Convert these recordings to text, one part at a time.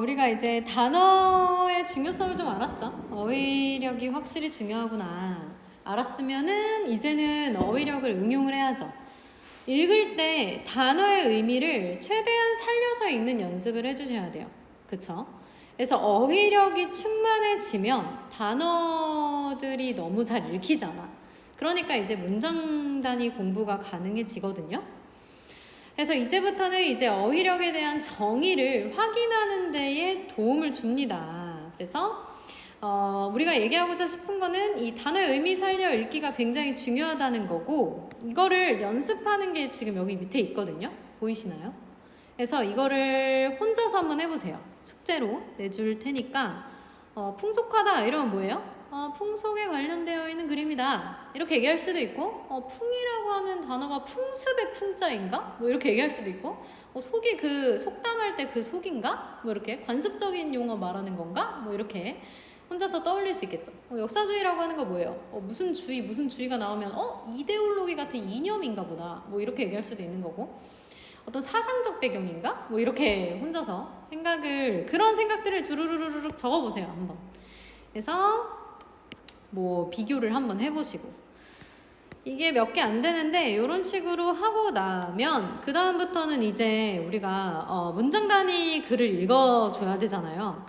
우리가 이제 단어의 중요성을 좀 알았죠. 어휘력이 확실히 중요하구나 알았으면은 이제는 어휘력을 응용을 해야죠. 읽을 때 단어의 의미를 최대한 살려서 읽는 연습을 해주셔야 돼요. 그쵸? 그래서 어휘력이 충만해지면 단어들이 너무 잘 읽히잖아. 그러니까 이제 문장 단위 공부가 가능해지거든요. 그래서 이제부터는 이제 어휘력에 대한 정의를 확인하는 데에 도움을 줍니다. 그래서 우리가 얘기하고자 싶은 거는 이 단어의 의미 살려 읽기가 굉장히 중요하다는 거고, 이거를 연습하는 게 지금 여기 밑에 있거든요. 보이시나요? 그래서 이거를 혼자서 한번 해보세요. 숙제로 내줄 테니까 풍속하다 이러면 뭐예요? 풍속에 관련되어 있는 그림이다 이렇게 얘기할 수도 있고, 풍이라고 하는 단어가 풍습의 풍자인가? 뭐 이렇게 얘기할 수도 있고, 속이 그 속담할 때 그 속인가? 뭐 이렇게 관습적인 용어 말하는 건가? 뭐 이렇게 혼자서 떠올릴 수 있겠죠. 역사주의라고 하는 거 뭐예요? 무슨 주의가 나오면 이데올로기 같은 이념인가 보다 뭐 이렇게 얘기할 수도 있는 거고, 어떤 사상적 배경인가? 뭐 이렇게 혼자서 그런 생각들을 두루루루룩 적어보세요 한번. 그래서 뭐 비교를 한번 해보시고, 이게 몇 개 안 되는데 이런 식으로 하고 나면 그 다음부터는 이제 우리가 문장 단위 글을 읽어줘야 되잖아요.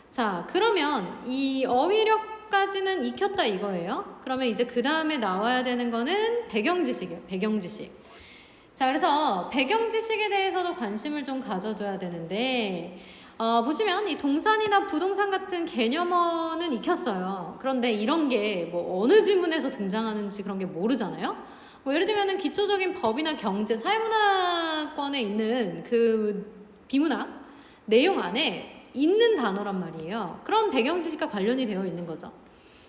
자, 그러면 이 어휘력까지는 익혔다 이거예요. 그러면 이제 그 다음에 나와야 되는 거는 배경지식이에요. 배경지식. 자, 그래서 배경지식에 대해서도 관심을 좀 가져줘야 되는데, 보시면 이 동산이나 부동산 같은 개념어는 익혔어요. 그런데 이런 게 뭐 어느 지문에서 등장하는지 그런 게 모르잖아요. 뭐 예를 들면 기초적인 법이나 경제, 사회문화권에 있는 그 비문학 내용 안에 있는 단어란 말이에요. 그런 배경지식과 관련이 되어 있는 거죠.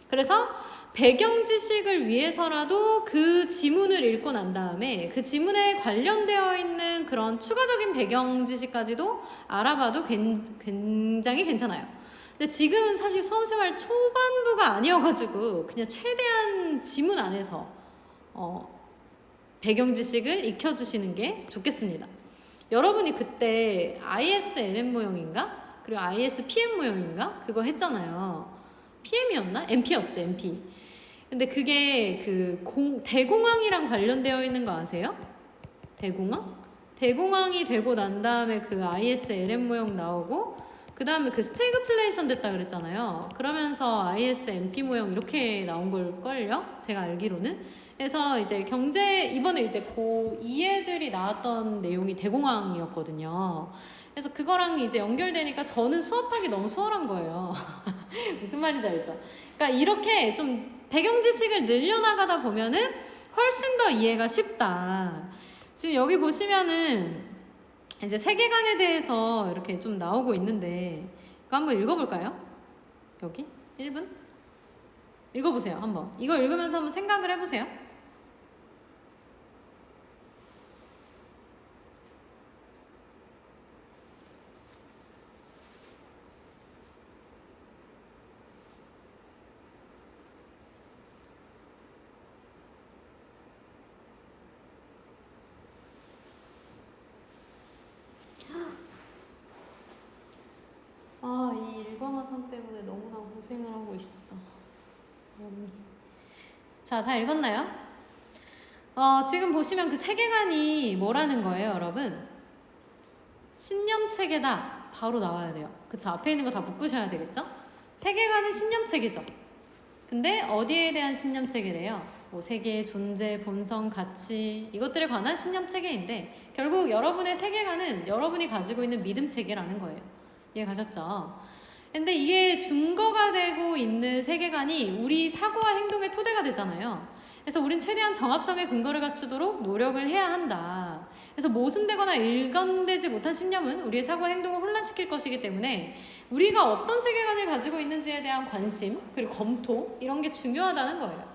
그래서 배경지식을 위해서라도 그 지문을 읽고 난 다음에 그 지문에 관련되어 있는 그런 추가적인 배경지식까지도 알아봐도 굉장히 괜찮아요. 근데 지금은 사실 수험생활 초반부가 아니어가지고 그냥 최대한 지문 안에서 배경지식을 익혀주시는 게 좋겠습니다. 여러분이 그때 ISLM 모형인가? 그리고 ISPM 모형인가? 그거 했잖아요. PM이었나? MP였지, MP. 근데 그게 대공황이랑 관련되어 있는 거 아세요? 대공황? 대공황이 되고 난 다음에 그 ISLM 모형 나오고, 그 다음에 그 스태그플레이션 됐다 그랬잖아요. 그러면서 ISMP 모형 이렇게 나온 걸걸요? 제가 알기로는. 그래서 이제 이번에 이제 이 애들이 나왔던 내용이 대공황이었거든요. 그래서 그거랑 이제 연결되니까 저는 수업하기 너무 수월한 거예요. 무슨 말인지 알죠? 그러니까 이렇게 좀 배경지식을 늘려나가다 보면은 훨씬 더 이해가 쉽다. 지금 여기 보시면은 이제 세계관에 대해서 이렇게 좀 나오고 있는데, 이거 한번 읽어볼까요? 여기 1분? 읽어보세요 한번. 이거 읽으면서 한번 생각을 해보세요. 이 일과마상 때문에 너무나 고생을 하고 있어. 언니. 자, 다 읽었나요? 지금 보시면 그 세계관이 뭐라는 거예요, 여러분? 신념체계다. 바로 나와야 돼요. 그쵸? 앞에 있는 거 다 묶으셔야 되겠죠? 세계관은 신념체계죠. 근데 어디에 대한 신념체계래요? 뭐 세계의 존재, 본성, 가치, 이것들에 관한 신념체계인데, 결국 여러분의 세계관은 여러분이 가지고 있는 믿음체계라는 거예요. 이해 가셨죠? 근데 이게 증거가 되고 있는 세계관이 우리 사고와 행동의 토대가 되잖아요. 그래서 우린 최대한 정합성의 근거를 갖추도록 노력을 해야 한다. 그래서 모순되거나 일관되지 못한 신념은 우리의 사고와 행동을 혼란시킬 것이기 때문에 우리가 어떤 세계관을 가지고 있는지에 대한 관심, 그리고 검토, 이런 게 중요하다는 거예요.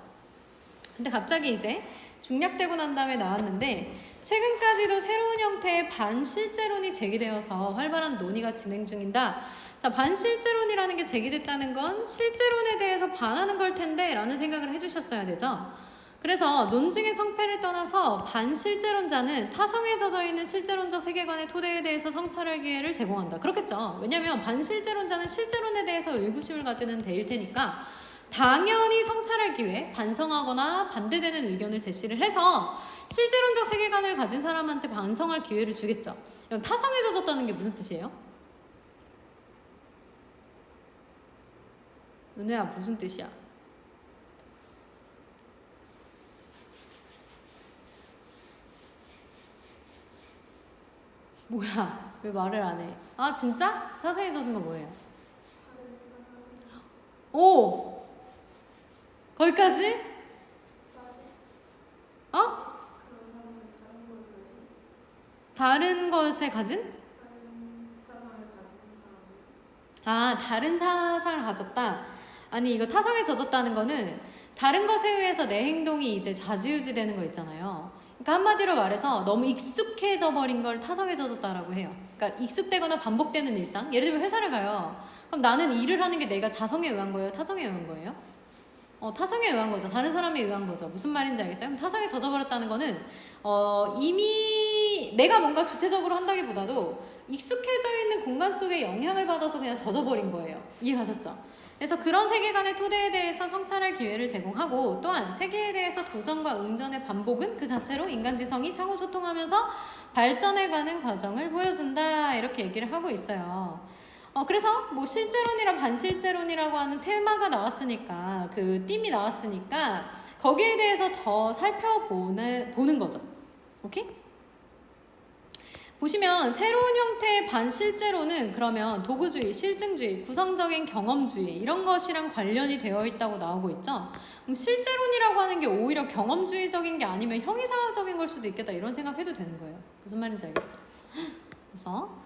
근데 갑자기 이제 중략되고 난 다음에 나왔는데, 최근까지도 새로운 형태의 반실제론이 제기되어서 활발한 논의가 진행 중이다. 자, 반실제론이라는 게 제기됐다는 건 실제론에 대해서 반하는 걸 텐데 라는 생각을 해주셨어야 되죠. 그래서 논증의 성패를 떠나서 반실제론자는 타성에 젖어있는 실제론적 세계관의 토대에 대해서 성찰할 기회를 제공한다. 그렇겠죠. 왜냐하면 반실제론자는 실제론에 대해서 의구심을 가지는 데일 테니까 당연히 성찰할 기회, 반성하거나 반대되는 의견을 제시를 해서 실제론적 세계관을 가진 사람한테 반성할 기회를 주겠죠. 그럼 타성에 젖었다는 게 무슨 뜻이에요? 은혜야, 무슨 뜻이야? 뭐야? 왜 말을 안 해? 아, 진짜? 타성에 젖은 거 뭐예요? 오! 거기까지? 어? 다른 것에 가진? 아, 다른 사상을 가졌다. 아니, 이거 타성에 젖었다는 거는 다른 것에 의해서 내 행동이 이제 좌지우지 되는 거 있잖아요. 그러니까 한마디로 말해서 너무 익숙해져 버린 걸 타성에 젖었다라고 해요. 그러니까 익숙되거나 반복되는 일상. 예를 들면 회사를 가요. 그럼 나는 일을 하는 게 내가 자성에 의한 거예요? 타성에 의한 거예요? 타성에 의한 거죠. 다른 사람에 의한 거죠. 무슨 말인지 알겠어요? 그럼 타성에 젖어버렸다는 거는 이미 내가 뭔가 주체적으로 한다기보다도 익숙해져 있는 공간 속에 영향을 받아서 그냥 젖어버린 거예요. 이해가셨죠? 그래서 그런 세계관의 토대에 대해서 성찰할 기회를 제공하고, 또한 세계에 대해서 도전과 응전의 반복은 그 자체로 인간 지성이 상호 소통하면서 발전해가는 과정을 보여준다, 이렇게 얘기를 하고 있어요. 그래서 뭐 실제론이랑 반실제론이라고 하는 테마가 나왔으니까, 그 띠이 나왔으니까 거기에 대해서 더 살펴보는 거죠. 오케이? 보시면 새로운 형태의 반실제론은 그러면 도구주의, 실증주의, 구성적인 경험주의 이런 것이랑 관련이 되어 있다고 나오고 있죠. 그럼 실제론이라고 하는 게 오히려 경험주의적인 게 아니면 형이상학적인 걸 수도 있겠다, 이런 생각해도 되는 거예요. 무슨 말인지 알겠죠? 그래서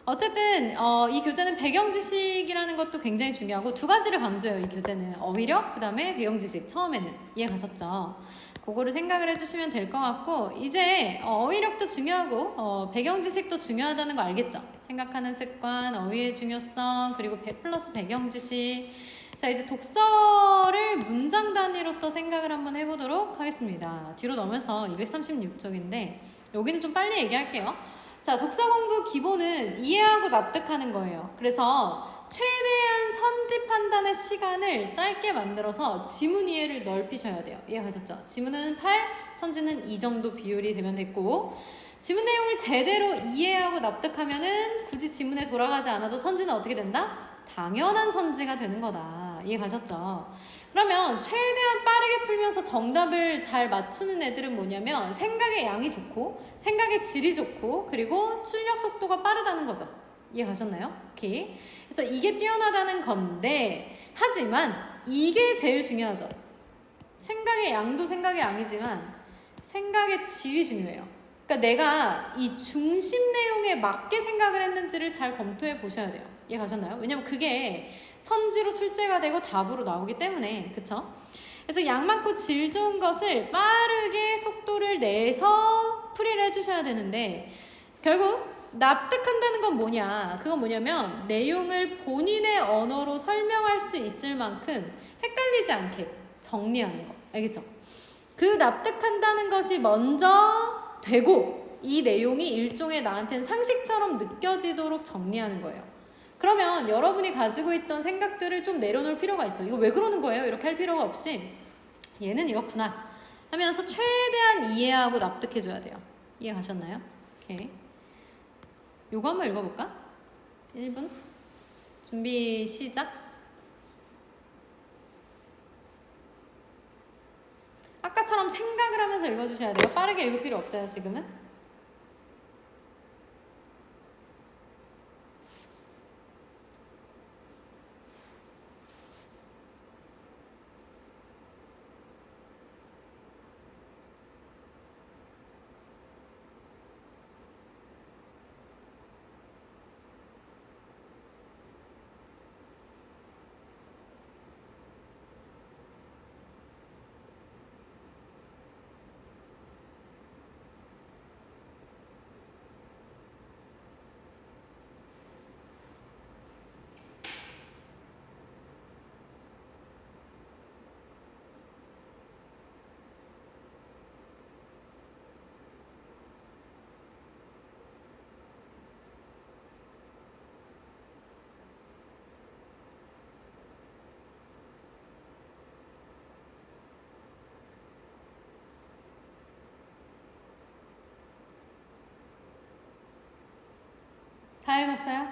어쨌든 이 교재는 배경지식이라는 것도 굉장히 중요하고, 두 가지를 강조해요. 이 교재는 어휘력, 그 다음에 배경지식. 처음에는 이해 가셨죠? 그거를 생각을 해주시면 될 것 같고, 이제 어휘력도 중요하고 배경지식도 중요하다는 거 알겠죠? 생각하는 습관, 어휘의 중요성, 그리고 플러스 배경지식. 자, 이제 독서를 문장 단위로서 생각을 한번 해보도록 하겠습니다. 뒤로 넘어서 236쪽인데 여기는 좀 빨리 얘기할게요. 자, 독서 공부 기본은 이해하고 납득하는 거예요. 그래서 최대한 선지 판단의 시간을 짧게 만들어서 지문 이해를 넓히셔야 돼요. 이해가셨죠? 지문은 8, 선지는 2 정도 비율이 되면 됐고, 지문 내용을 제대로 이해하고 납득하면은 굳이 지문에 돌아가지 않아도 선지는 어떻게 된다? 당연한 선지가 되는 거다. 이해가셨죠? 그러면 최대한 빠르게 풀면서 정답을 잘 맞추는 애들은 뭐냐면 생각의 양이 좋고 생각의 질이 좋고 그리고 출력 속도가 빠르다는 거죠. 이해 가셨나요? 오케이. 그래서 이게 뛰어나다는 건데, 하지만 이게 제일 중요하죠. 생각의 양도 생각의 양이지만 생각의 질이 중요해요. 그러니까 내가 이 중심 내용에 맞게 생각을 했는지를 잘 검토해 보셔야 돼요. 이해 가셨나요? 왜냐면 그게 선지로 출제가 되고 답으로 나오기 때문에. 그쵸? 그래서 양 맞고 질 좋은 것을 빠르게 속도를 내서 풀이를 해주셔야 되는데, 결국 납득한다는 건 뭐냐? 그건 뭐냐면 내용을 본인의 언어로 설명할 수 있을 만큼 헷갈리지 않게 정리하는 거. 알겠죠? 그 납득한다는 것이 먼저 되고 이 내용이 일종의 나한테는 상식처럼 느껴지도록 정리하는 거예요. 그러면 여러분이 가지고 있던 생각들을 좀 내려놓을 필요가 있어요. 이거 왜 그러는 거예요? 이렇게 할 필요가 없이 얘는 이렇구나 하면서 최대한 이해하고 납득해줘야 돼요. 이해 가셨나요? 오케이. 요거 한번 읽어볼까? 1분 준비 시작. 아까처럼 생각을 하면서 읽어주셔야 돼요. 빠르게 읽을 필요 없어요, 지금은. 다 읽었어요?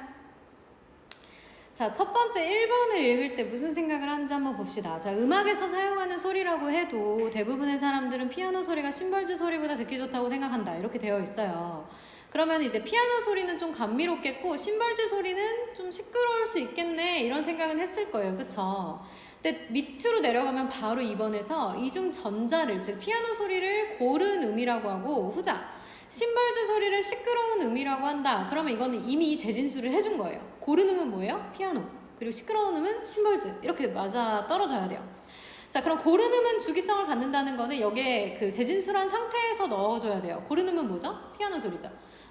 자, 첫 번째 1번을 읽을 때 무슨 생각을 하는지 한번 봅시다. 자, 음악에서 사용하는 소리라고 해도 대부분의 사람들은 피아노 소리가 심벌즈 소리보다 듣기 좋다고 생각한다. 이렇게 되어 있어요. 그러면 이제 피아노 소리는 좀 감미롭겠고 심벌즈 소리는 좀 시끄러울 수 있겠네 이런 생각은 했을 거예요. 그쵸? 근데 밑으로 내려가면 바로 2번에서 이중 전자를, 즉 피아노 소리를 고른 음이라고 하고 후자 심벌즈 소리를 시끄러운 음이라고 한다. 그러면 이거는 이미 재진수를 해준 거예요. 고른 음은 뭐예요? 피아노. 그리고 시끄러운 음은 심벌즈. 이렇게 맞아 떨어져야 돼요. 자, 그럼 고른 음은 주기성을 갖는다는 거는 여기에 그 재진수란 상태에서 넣어줘야 돼요. 고른 음은 뭐죠? 피아노 소리죠.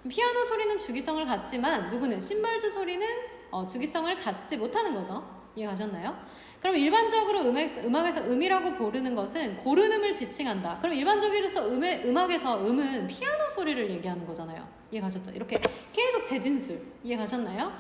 피아노 소리는 주기성을 갖지만 누구는 심벌즈 소리는 주기성을 갖지 못하는 거죠. 이해가셨나요? 그럼 일반적으로 음악에서 음이라고 부르는 것은 고른 음을 지칭한다. 그럼 일반적으로서 음악에서 음은 피아노 소리를 얘기하는 거잖아요. 이해가셨죠? 이렇게 계속 재진술. 이해가셨나요?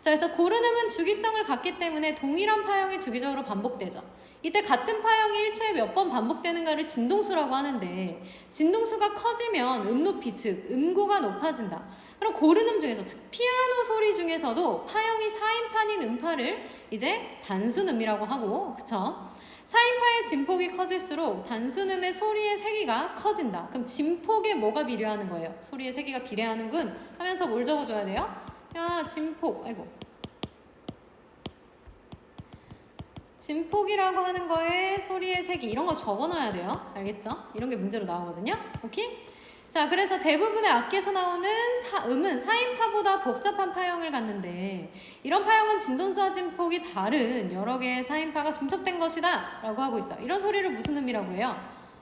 자, 그래서 고른 음은 주기성을 갖기 때문에 동일한 파형이 주기적으로 반복되죠. 이때 같은 파형이 1초에 몇 번 반복되는가를 진동수라고 하는데 진동수가 커지면 음높이, 즉 음고가 높아진다. 그럼 고른 음 중에서, 즉 피아노 소리 중에서도 파형이 4인판인 음파를 이제 단순음이라고 하고, 그쵸? 4인파의 진폭이 커질수록 단순음의 소리의 세기가 커진다. 그럼 진폭에 뭐가 비례하는 거예요? 소리의 세기가 비례하는군 하면서 뭘 적어줘야 돼요? 야, 진폭, 아이고. 진폭이라고 하는 거에 소리의 세기 이런 거 적어놔야 돼요. 알겠죠? 이런 게 문제로 나오거든요. 오케이? 자, 그래서 대부분의 악기에서 나오는 음은 4인파보다 복잡한 파형을 갖는데 이런 파형은 진동수와 진폭이 다른 여러 개의 4인파가 중첩된 것이다 라고 하고 있어요. 이런 소리를 무슨 음이라고 해요?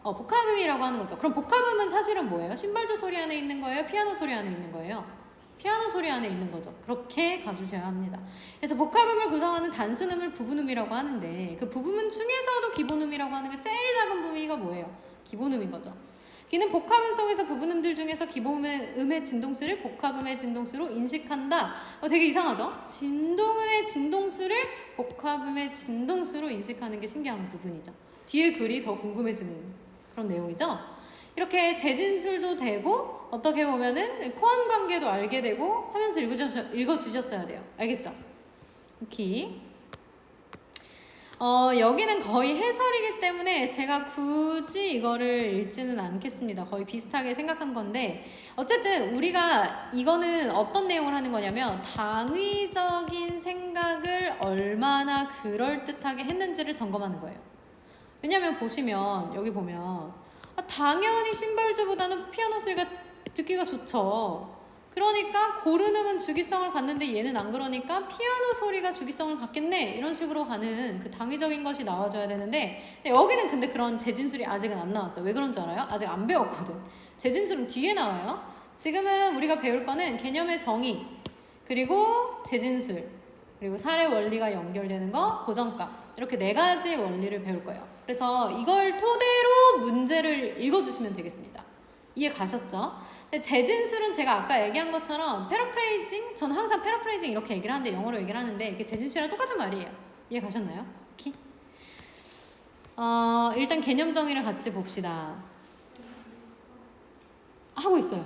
복합음이라고 하는 거죠. 그럼 복합음은 사실은 뭐예요? 심벌즈 소리 안에 있는 거예요? 피아노 소리 안에 있는 거예요? 피아노 소리 안에 있는 거죠. 그렇게 가주셔야 합니다. 그래서 복합음을 구성하는 단순음을 부분음이라고 하는데 그 부분음 중에서도 기본음이라고 하는 게 제일 작은 부위가 뭐예요? 기본음인 거죠. 기는 복합음 속에서 부분음들 중에서 기본음의 진동수를 복합음의 진동수로 인식한다. 되게 이상하죠? 진동음의 진동수를 복합음의 진동수로 인식하는 게 신기한 부분이죠. 뒤에 글이 더 궁금해지는 그런 내용이죠. 이렇게 재진술도 되고 어떻게 보면은 포함 관계도 알게 되고 하면서 읽어주셨어야 돼요. 알겠죠? 오케이. 여기는 거의 해설이기 때문에 제가 굳이 이거를 읽지는 않겠습니다. 거의 비슷하게 생각한 건데 어쨌든 우리가 이거는 어떤 내용을 하는 거냐면 당위적인 생각을 얼마나 그럴듯하게 했는지를 점검하는 거예요. 왜냐면 보시면 여기 보면 당연히 심벌즈보다는 피아노 소리가 듣기가 좋죠. 그러니까 고른음은 주기성을 갖는데 얘는 안 그러니까 피아노 소리가 주기성을 갖겠네 이런 식으로 가는 그 당위적인 것이 나와줘야 되는데 여기는 근데 그런 재진술이 아직은 안 나왔어요. 왜 그런 줄 알아요? 아직 안 배웠거든. 재진술은 뒤에 나와요. 지금은 우리가 배울 거는 개념의 정의 그리고 재진술 그리고 사례 원리가 연결되는 거 고정값 이렇게 4가지 원리를 배울 거예요. 그래서 이걸 토대로 문제를 읽어주시면 되겠습니다. 이해 가셨죠? 근데 재진술은 제가 아까 얘기한 것처럼 패러프레이징, 저는 항상 패러프레이징 이렇게 얘기를 하는데 영어로 얘기를 하는데 이게 재진술이랑 똑같은 말이에요. 이해 가셨나요? 오케이. 일단 개념 정의를 같이 봅시다. 하고 있어요.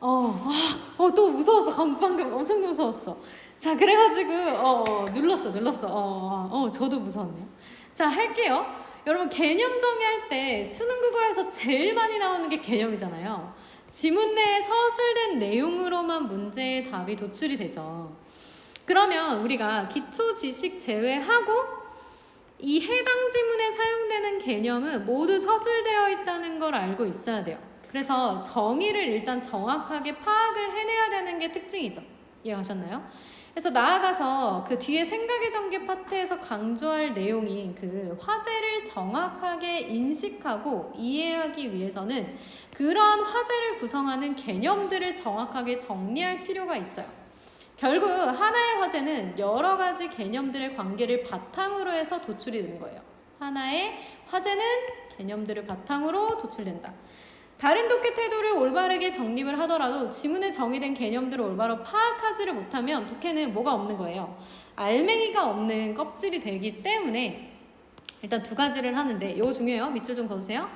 또 무서웠어. 방금 엄청 무서웠어. 자, 그래가지고 눌렀어. 저도 무서웠네요. 자, 할게요. 여러분 개념 정의할 때 수능 국어에서 제일 많이 나오는 게 개념이잖아요. 지문 내에 서술된 내용으로만 문제의 답이 도출이 되죠. 그러면 우리가 기초 지식 제외하고 이 해당 지문에 사용되는 개념은 모두 서술되어 있다는 걸 알고 있어야 돼요. 그래서 정의를 일단 정확하게 파악을 해내야 되는 게 특징이죠. 이해하셨나요? 그래서 나아가서 그 뒤에 생각의 전개 파트에서 강조할 내용인 그 화제를 정확하게 인식하고 이해하기 위해서는 그러한 화제를 구성하는 개념들을 정확하게 정리할 필요가 있어요. 결국 하나의 화제는 여러 가지 개념들의 관계를 바탕으로 해서 도출이 되는 거예요. 하나의 화제는 개념들을 바탕으로 도출된다. 다른 독해 태도를 올바르게 정립을 하더라도 지문에 정의된 개념들을 올바로 파악하지를 못하면 독해는 뭐가 없는 거예요. 알맹이가 없는 껍질이 되기 때문에 일단 2가지를 하는데 이거 중요해요. 밑줄 좀 그어주세요.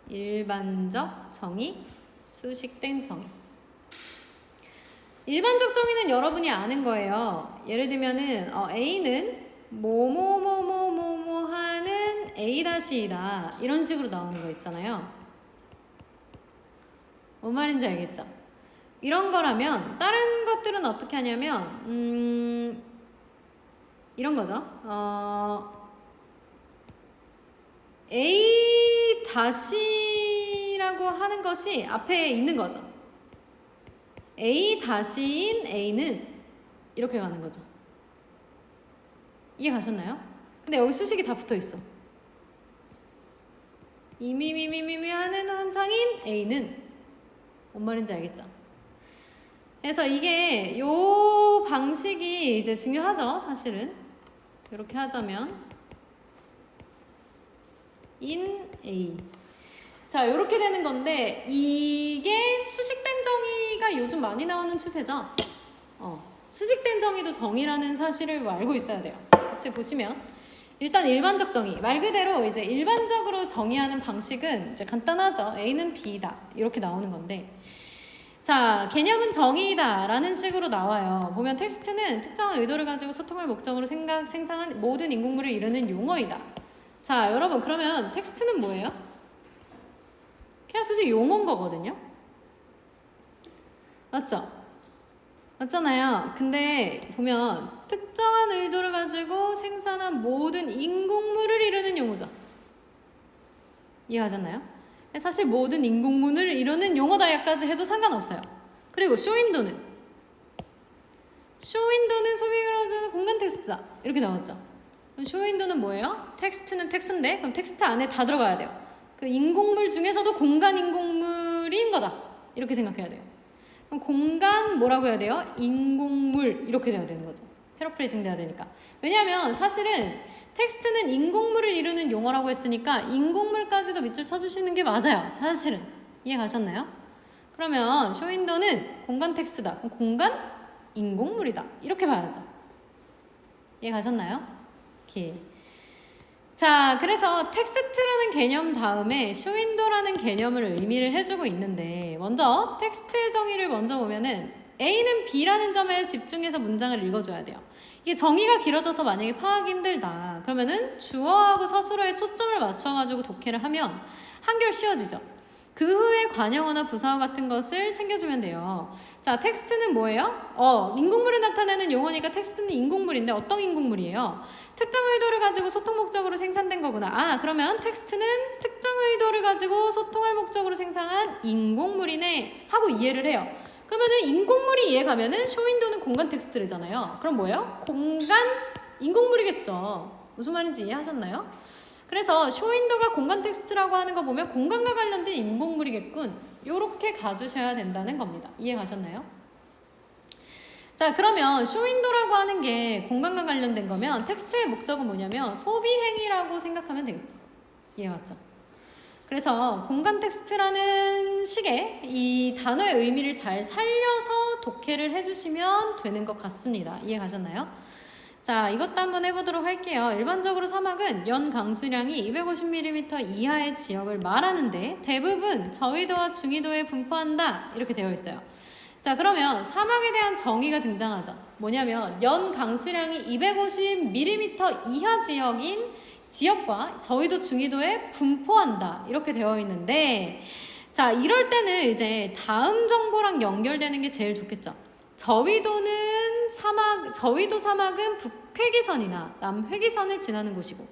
일반적 정의, 수식된 정의. 일반적 정의는 여러분이 아는 거예요. 예를 들면은 A는 뭐뭐뭐뭐뭐뭐 하는 A-이다 이런 식으로 나오는 거 있잖아요. 뭔 말인지 알겠죠? 이런 거라면 다른 것들은 어떻게 하냐면 이런 거죠. A-라고 하는 것이 앞에 있는 거죠. A-인 A는 이렇게 가는 거죠. 이해 가셨나요? 근데 여기 수식이 다 붙어 있어. 이미미미미미 하는 환상인 A는 뭔 말인지 알겠죠? 그래서 이게 요 방식이 이제 중요하죠, 사실은. 이렇게 하자면 in A. 자, 이렇게 되는 건데 이게 수식된 정의가 요즘 많이 나오는 추세죠. 수식된 정의도 정의라는 사실을 알고 있어야 돼요. 같이 보시면 일단 일반적 정의 말 그대로 이제 일반적으로 정의하는 방식은 이제 간단하죠. A는 B다 이렇게 나오는 건데 자, 개념은 정의이다 라는 식으로 나와요. 보면 텍스트는 특정한 의도를 가지고 소통을 목적으로 생성한 모든 인공물을 이루는 용어이다. 자, 여러분 그러면 텍스트는 뭐예요? 그냥 솔직히 용어인 거거든요. 맞죠? 맞잖아요. 근데 보면 특정한 의도를 가지고 생산한 모든 인공물을 이루는 용어죠. 이해하셨나요? 사실 모든 인공물을 이루는 용어다야까지 해도 상관없어요. 그리고 쇼윈도는 소비를 주는 공간 텍스트다 이렇게 나왔죠. 그럼 쇼윈도는 뭐예요? 텍스트는 텍스트인데 그럼 텍스트 안에 다 들어가야 돼요. 그 인공물 중에서도 공간 인공물인 거다 이렇게 생각해야 돼요. 그럼 공간 뭐라고 해야 돼요? 인공물 이렇게 돼야 되는 거죠. 패러프레이징 돼야 되니까. 왜냐하면 사실은 텍스트는 인공물을 이루는 용어라고 했으니까 인공물까지도 밑줄 쳐주시는 게 맞아요. 사실은. 이해 가셨나요? 그러면 쇼윈도는 공간 텍스트다. 그럼 공간 인공물이다. 이렇게 봐야죠. 이해 가셨나요? 오케이. 자, 그래서 텍스트라는 개념 다음에 쇼윈도라는 개념을 의미를 해주고 있는데 먼저 텍스트 정의를 먼저 보면은 A는 B라는 점에 집중해서 문장을 읽어줘야 돼요. 이게 정의가 길어져서 만약에 파악이 힘들다 그러면은 주어하고 서술어에 초점을 맞춰가지고 독해를 하면 한결 쉬워지죠. 그 후에 관형어나 부사어 같은 것을 챙겨주면 돼요. 자, 텍스트는 뭐예요? 인공물을 나타내는 용어니까 텍스트는 인공물인데 어떤 인공물이에요? 특정 의도를 가지고 소통 목적으로 생산된 거구나. 그러면 텍스트는 특정 의도를 가지고 소통할 목적으로 생산한 인공물이네 하고 이해를 해요. 그러면은 인공물이 이해가면은 쇼윈도는 공간 텍스트잖아요. 그럼 뭐예요? 공간 인공물이겠죠. 무슨 말인지 이해하셨나요? 그래서 쇼윈도가 공간 텍스트라고 하는 거 보면 공간과 관련된 인공물이겠군. 요렇게 가주셔야 된다는 겁니다. 이해 가셨나요? 자, 그러면 쇼윈도라고 하는 게 공간과 관련된 거면 텍스트의 목적은 뭐냐면 소비행위라고 생각하면 되겠죠. 이해 갔죠? 그래서 공간 텍스트라는 식의 이 단어의 의미를 잘 살려서 독해를 해주시면 되는 것 같습니다. 이해 가셨나요? 자, 이것도 한번 해보도록 할게요. 일반적으로 사막은 연 강수량이 250mm 이하의 지역을 말하는데 대부분 저위도와 중위도에 분포한다 이렇게 되어 있어요. 자, 그러면 사막에 대한 정의가 등장하죠. 뭐냐면 연 강수량이 250mm 이하 지역과 저위도 중위도에 분포한다 이렇게 되어 있는데 자, 이럴 때는 이제 다음 정보랑 연결되는 게 제일 좋겠죠. 저위도 사막은 북회기선이나 남회기선을 지나는 곳이고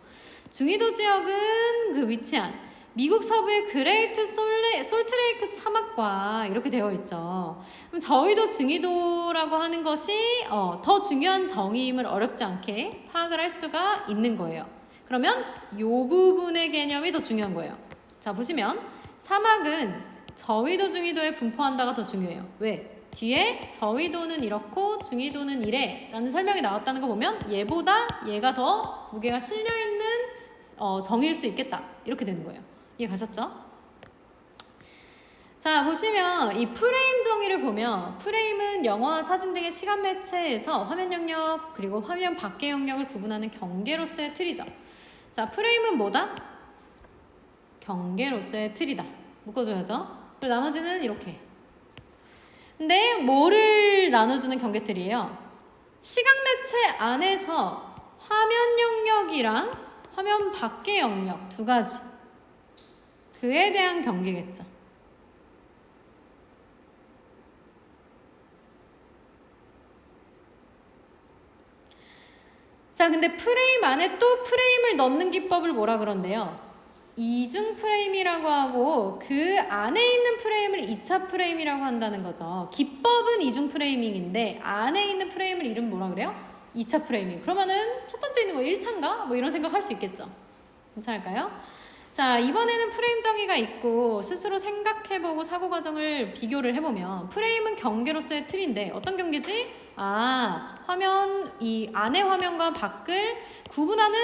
중위도 지역은 그 위치한 미국 서부의 그레이트 솔트레이크 사막과 이렇게 되어 있죠. 그럼 저위도 중위도라고 하는 것이 더 중요한 정의임을 어렵지 않게 파악을 할 수가 있는 거예요. 그러면 이 부분의 개념이 더 중요한 거예요. 자, 보시면 사막은 저위도 중위도에 분포한다가 더 중요해요. 왜? 뒤에 저위도는 이렇고 중위도는 이래 라는 설명이 나왔다는 거 보면 얘보다 얘가 더 무게가 실려있는 정의일 수 있겠다 이렇게 되는 거예요. 이해 가셨죠? 자, 보시면 이 프레임 정의를 보면 프레임은 영화와 사진 등의 시간 매체에서 화면 영역 그리고 화면 밖의 영역을 구분하는 경계로서의 틀이죠. 자, 프레임은 뭐다? 경계로서의 틀이다. 묶어줘야죠. 그리고 나머지는 이렇게 근데 뭐를 나눠주는 경계틀이에요? 시각 매체 안에서 화면 영역이랑 화면 밖의 영역 두 가지. 그에 대한 경계겠죠. 자, 근데 프레임 안에 또 프레임을 넣는 기법을 뭐라 그런대요? 이중 프레임이라고 하고 그 안에 있는 프레임을 2차 프레임이라고 한다는 거죠. 기법은 이중 프레이밍인데 안에 있는 프레임을 이름 뭐라 그래요? 2차 프레이밍. 그러면은 첫 번째 있는 거 1차인가? 뭐 이런 생각 할 수 있겠죠. 괜찮을까요? 자, 이번에는 프레임 정의가 있고 스스로 생각해보고 사고 과정을 비교를 해보면 프레임은 경계로서의 틀인데 어떤 경계지? 화면, 이 안의 화면과 밖을 구분하는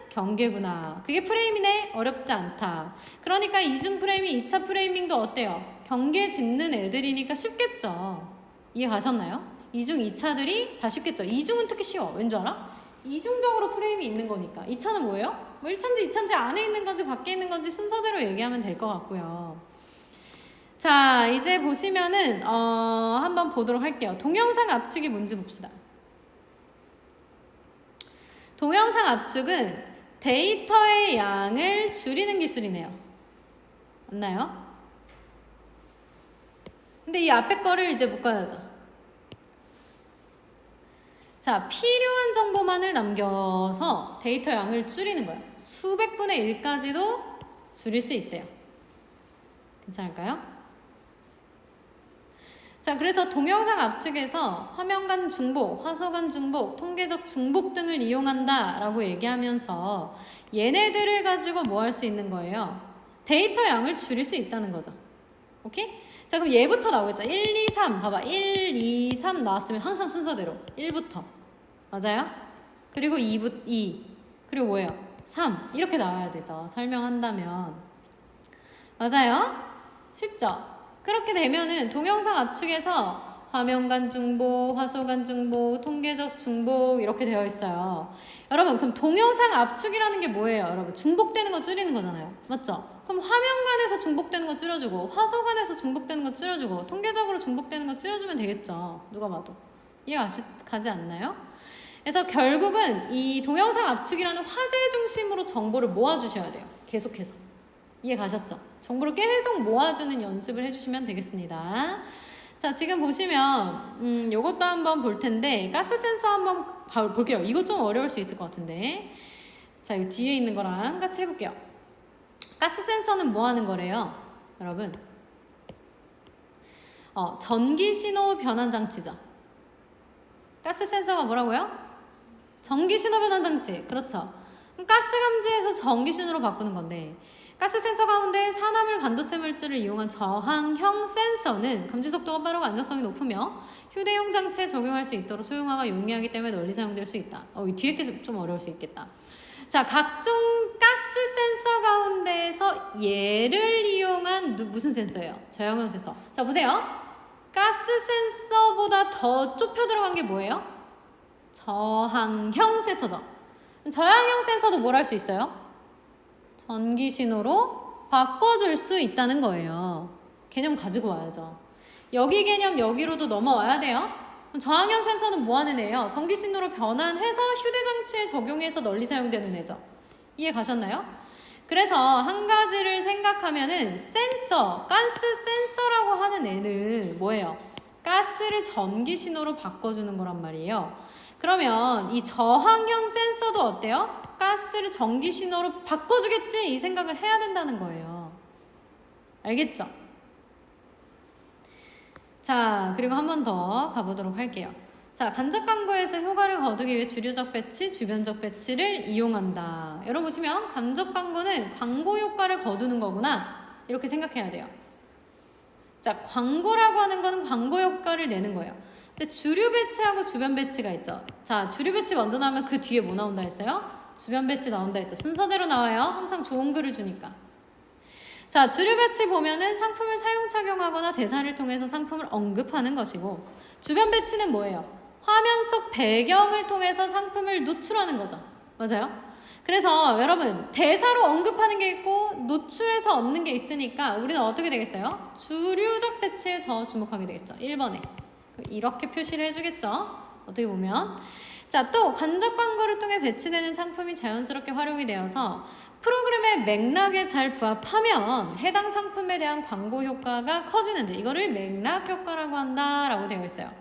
경계구나. 그게 프레임이네. 어렵지 않다. 그러니까 이중 프레이밍, 2차 프레이밍도 어때요? 경계 짓는 애들이니까 쉽겠죠. 이해 가셨나요? 이중, 2차들이 다 쉽겠죠. 이중은 특히 쉬워. 왠 줄 알아? 이중적으로 프레임이 있는 거니까. 2차는 뭐예요? 뭐 1차인지 2차인지 안에 있는 건지 밖에 있는 건지 순서대로 얘기하면 될 것 같고요. 자, 이제 보시면은 한번 보도록 할게요. 동영상 압축이 뭔지 봅시다. 동영상 압축은 데이터의 양을 줄이는 기술이네요. 맞나요? 근데 이 앞에 거를 이제 묶어야죠. 자, 필요한 정보만을 남겨서 데이터 양을 줄이는 거예요. 수백 분의 1까지도 줄일 수 있대요. 괜찮을까요? 자, 그래서 동영상 압축에서 화면 간 중복, 화소 간 중복, 통계적 중복 등을 이용한다 라고 얘기하면서 얘네들을 가지고 뭐 할 수 있는 거예요? 데이터 양을 줄일 수 있다는 거죠. 오케이? 자, 그럼 얘부터 나오겠죠. 1, 2, 3 봐봐. 1, 2, 3 나왔으면 항상 순서대로 1부터 맞아요? 그리고 2 그리고 뭐예요? 3 이렇게 나와야 되죠. 설명한다면 맞아요? 쉽죠? 그렇게 되면은 동영상 압축에서 화면 간 중복, 화소 간 중복, 통계적 중복 이렇게 되어 있어요. 여러분 그럼 동영상 압축이라는 게 뭐예요? 여러분 중복되는 거 줄이는 거잖아요. 맞죠? 그럼 화면 간에서 중복되는 거 줄여주고 화소 간에서 중복되는 거 줄여주고 통계적으로 중복되는 거 줄여주면 되겠죠. 누가 봐도. 이해 가지 않나요? 그래서 결국은 이 동영상 압축이라는 화제 중심으로 정보를 모아주셔야 돼요. 계속해서. 이해 가셨죠? 정보를 계속 모아주는 연습을 해주시면 되겠습니다. 자, 지금 보시면 요것도 한번 볼 텐데 가스 센서 한번 볼게요. 이것 좀 어려울 수 있을 것 같은데 자, 이 뒤에 있는 거랑 같이 해볼게요. 가스 센서는 뭐 하는 거래요? 여러분 전기 신호 변환 장치죠. 가스 센서가 뭐라고요? 전기 신호 변환 장치. 그렇죠. 가스 감지에서 전기 신호로 바꾸는 건데 가스 센서 가운데 산화물 반도체 물질을 이용한 저항형 센서는 감지 속도가 빠르고 안정성이 높으며 휴대용 장치에 적용할 수 있도록 소형화가 용이하기 때문에 널리 사용될 수 있다. 이 뒤에 게 좀 어려울 수 있겠다. 자, 각종 가스 센서 가운데에서 얘를 이용한 무슨 센서예요? 저항형 센서. 자, 보세요. 가스 센서보다 더 좁혀 들어간 게 뭐예요? 저항형 센서죠. 저항형 센서도 뭘 할 수 있어요? 전기 신호로 바꿔줄 수 있다는 거예요. 개념 가지고 와야죠. 여기 개념 여기로도 넘어와야 돼요. 저항형 센서는 뭐 하는 애예요? 전기 신호로 변환해서 휴대장치에 적용해서 널리 사용되는 애죠. 이해 가셨나요? 그래서 한 가지를 생각하면은 센서, 가스 센서라고 하는 애는 뭐예요? 가스를 전기 신호로 바꿔주는 거란 말이에요. 그러면 이 저항형 센서도 어때요? 가스를 전기 신호로 바꿔주겠지 이 생각을 해야 된다는 거예요. 알겠죠? 자, 그리고 한 번 더 가보도록 할게요. 자, 간접 광고에서 효과를 거두기 위해 주류적 배치, 주변적 배치를 이용한다. 여러분 보시면 간접 광고는 광고 효과를 거두는 거구나 이렇게 생각해야 돼요. 자, 광고라고 하는 건 광고 효과를 내는 거예요. 근데 주류 배치하고 주변 배치가 있죠. 자, 주류 배치 먼저 나오면 그 뒤에 뭐 나온다 했어요? 주변 배치 나온다 했죠. 순서대로 나와요. 항상 좋은 글을 주니까. 자, 주류 배치 보면은 상품을 사용 착용하거나 대사를 통해서 상품을 언급하는 것이고 주변 배치는 뭐예요? 화면 속 배경을 통해서 상품을 노출하는 거죠. 맞아요? 그래서 여러분 대사로 언급하는 게 있고 노출해서 얻는 게 있으니까 우리는 어떻게 되겠어요? 주류적 배치에 더 주목하게 되겠죠. 1번에 이렇게 표시를 해주겠죠. 어떻게 보면 자, 또 간접 광고를 통해 배치되는 상품이 자연스럽게 활용이 되어서 프로그램의 맥락에 잘 부합하면 해당 상품에 대한 광고 효과가 커지는데 이거를 맥락 효과라고 한다라고 되어 있어요.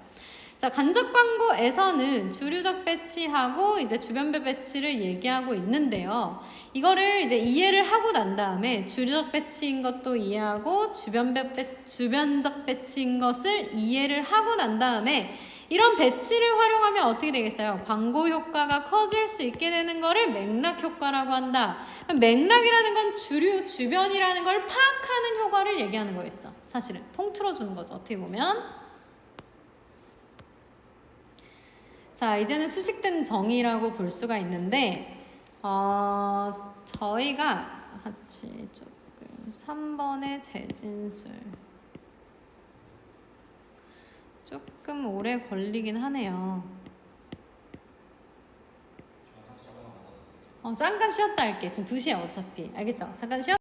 자, 간접 광고에서는 주류적 배치하고 이제 주변별 배치를 얘기하고 있는데요. 이거를 이제 이해를 하고 난 다음에 주류적 배치인 것도 이해하고 주변적 배치인 것을 이해를 하고 난 다음에 이런 배치를 활용하면 어떻게 되겠어요? 광고 효과가 커질 수 있게 되는 거를 맥락 효과라고 한다. 맥락이라는 건 주류, 주변이라는 걸 파악하는 효과를 얘기하는 거겠죠. 사실은 통틀어 주는 거죠. 어떻게 보면. 자, 이제는 수식된 정의라고 볼 수가 있는데 저희가 같이 조금 3번의 재진술 조금 오래 걸리긴 하네요. 잠깐 쉬었다 할게. 지금 2시에 어차피. 알겠죠? 잠깐 쉬었다.